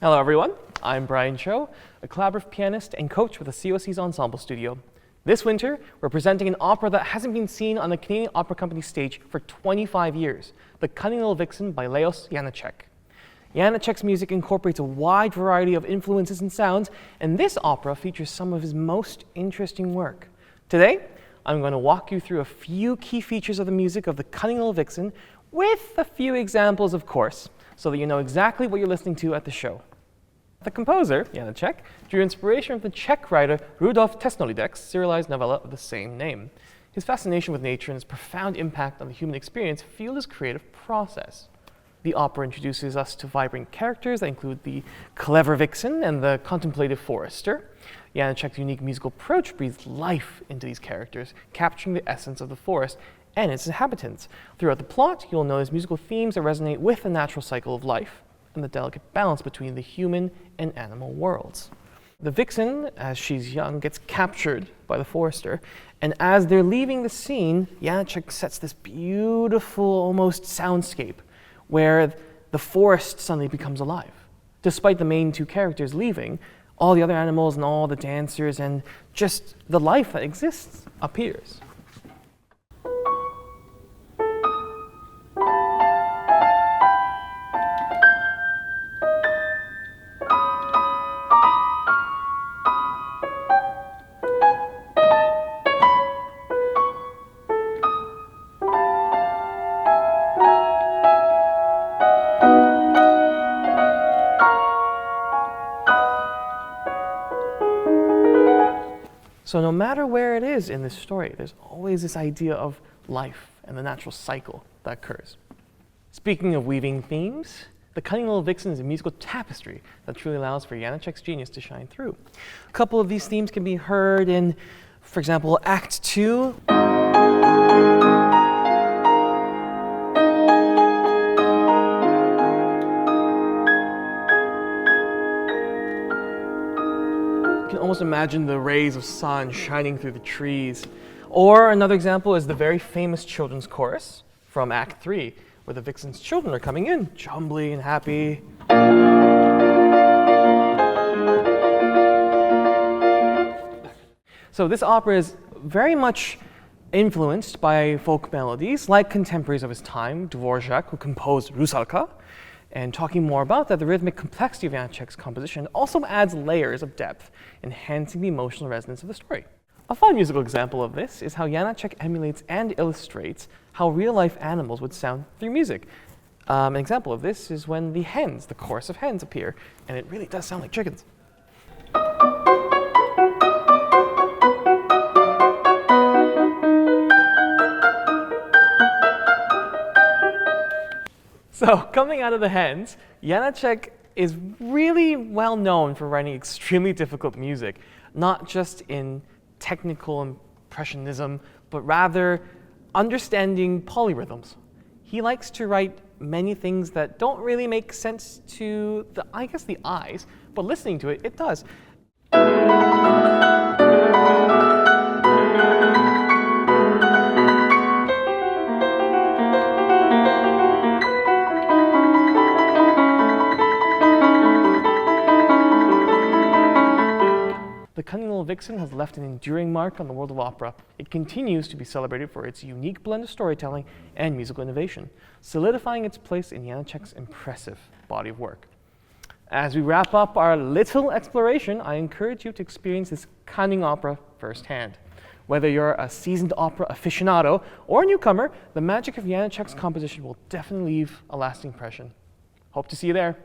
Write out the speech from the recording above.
Hello everyone, I'm Brian Cho, a collaborative pianist and coach with the COC's Ensemble studio. This winter, we're presenting an opera that hasn't been seen on the Canadian Opera Company stage for 25 years, The Cunning Little Vixen by Leos Janáček. Janáček's music incorporates a wide variety of influences and sounds, and this opera features some of his most interesting work. Today, I'm going to walk you through a few key features of the music of The Cunning Little Vixen, with a few examples, of course, so that you know exactly what you're listening to at the show. The composer, Janáček, drew inspiration from the Czech writer Rudolf Tesnolidek's serialized novella of the same name. His fascination with nature and his profound impact on the human experience fueled his creative process. The opera introduces us to vibrant characters that include the clever vixen and the contemplative forester. Janáček's unique musical approach breathes life into these characters, capturing the essence of the forest and its inhabitants. Throughout the plot, you'll notice musical themes that resonate with the natural cycle of life and the delicate balance between the human and animal worlds. The vixen, as she's young, gets captured by the forester, and as they're leaving the scene, Janáček sets this beautiful, almost soundscape, where the forest suddenly becomes alive. Despite the main two characters leaving, all the other animals and all the dancers and just the life that exists appears. So no matter where it is in this story, there's always this idea of life and the natural cycle that occurs. Speaking of weaving themes, The Cunning Little Vixen is a musical tapestry that truly allows for Janáček's genius to shine through. A couple of these themes can be heard in, for example, Act 2. You can almost imagine the rays of sun shining through the trees. Or another example is the very famous children's chorus from Act 3, where the vixen's children are coming in, jumbly and happy. So this opera is very much influenced by folk melodies, like contemporaries of his time, Dvorak, who composed Rusalka. And talking more about that, the rhythmic complexity of Janáček's composition also adds layers of depth, enhancing the emotional resonance of the story. A fun musical example of this is how Janáček emulates and illustrates how real-life animals would sound through music. An example of this is when the chorus of hens appear, and it really does sound like chickens. So, coming out of the hens, Janáček is really well known for writing extremely difficult music, not just in technical impressionism, but rather understanding polyrhythms. He likes to write many things that don't really make sense to the eyes, but listening to it, it does. The Cunning Little Vixen has left an enduring mark on the world of opera. It continues to be celebrated for its unique blend of storytelling and musical innovation, solidifying its place in Janáček's impressive body of work. As we wrap up our little exploration, I encourage you to experience this cunning opera firsthand. Whether you're a seasoned opera aficionado or a newcomer, the magic of Janáček's composition will definitely leave a lasting impression. Hope to see you there.